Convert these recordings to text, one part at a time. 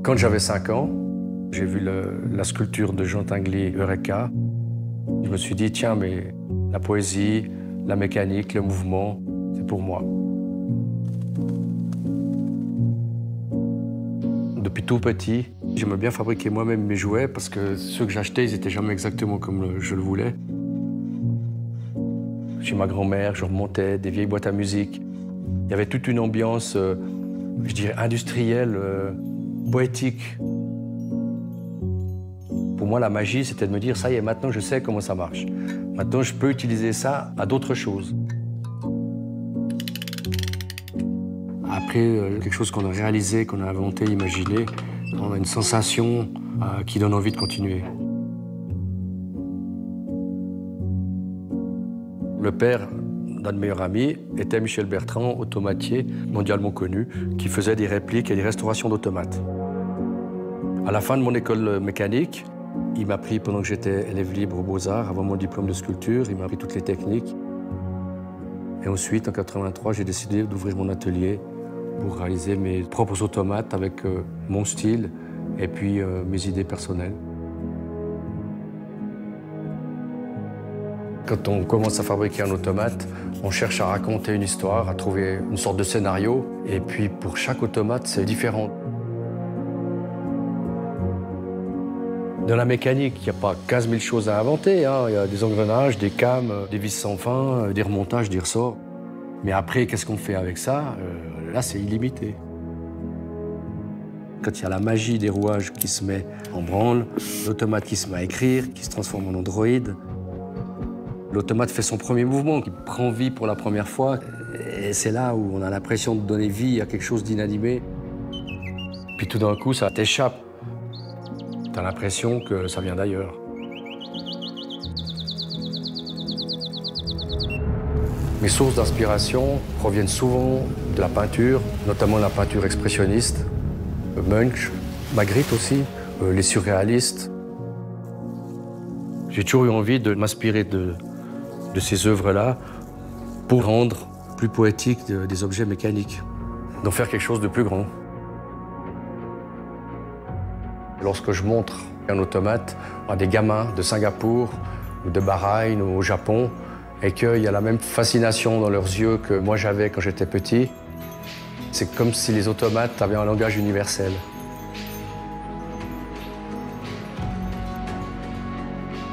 Quand j'avais 5 ans, j'ai vu la sculpture de Jean Tinguely, Eureka. Je me suis dit, tiens, mais la poésie, la mécanique, le mouvement, c'est pour moi. Depuis tout petit, j'aimais bien fabriquer moi-même mes jouets parce que ceux que j'achetais, ils n'étaient jamais exactement comme je le voulais. Chez ma grand-mère, je remontais des vieilles boîtes à musique. Il y avait toute une ambiance, je dirais, industrielle, poétique. Pour moi, la magie, c'était de me dire, ça y est, maintenant je sais comment ça marche. Maintenant, je peux utiliser ça à d'autres choses. Après, quelque chose qu'on a réalisé, qu'on a inventé, imaginé, on a une sensation qui donne envie de continuer. Le père d'un de mes meilleurs amis était Michel Bertrand, automatier mondialement connu, qui faisait des répliques et des restaurations d'automates. À la fin de mon école mécanique, il m'a pris, pendant que j'étais élève libre aux Beaux-Arts, avant mon diplôme de sculpture, il m'a appris toutes les techniques. Et ensuite, en 1983, j'ai décidé d'ouvrir mon atelier pour réaliser mes propres automates avec mon style et puis mes idées personnelles. Quand on commence à fabriquer un automate, on cherche à raconter une histoire, à trouver une sorte de scénario. Et puis pour chaque automate, c'est différent. Dans la mécanique, il n'y a pas 15 000 choses à inventer. Il y a des engrenages, des cames, des vis sans fin, des remontages, des ressorts. Mais après, qu'est-ce qu'on fait avec ça? Là, c'est illimité. Quand il y a la magie des rouages qui se met en branle, l'automate qui se met à écrire, qui se transforme en androïde, l'automate fait son premier mouvement, qui prend vie pour la première fois. Et c'est là où on a l'impression de donner vie à quelque chose d'inanimé. Puis tout d'un coup, ça t'échappe. T'as l'impression que ça vient d'ailleurs. Mes sources d'inspiration proviennent souvent de la peinture, notamment la peinture expressionniste, Munch, Magritte aussi, les surréalistes. J'ai toujours eu envie de m'inspirer de ces œuvres-là pour rendre plus poétique des objets mécaniques, d'en faire quelque chose de plus grand. Lorsque je montre un automate à des gamins de Singapour ou de Bahreïn ou au Japon, et qu'il y a la même fascination dans leurs yeux que moi j'avais quand j'étais petit, c'est comme si les automates avaient un langage universel.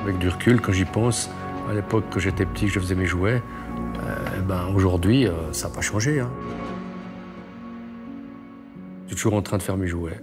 Avec du recul, quand j'y pense, à l'époque que j'étais petit, que je faisais mes jouets, aujourd'hui, ça n'a pas changé. Je suis toujours en train de faire mes jouets.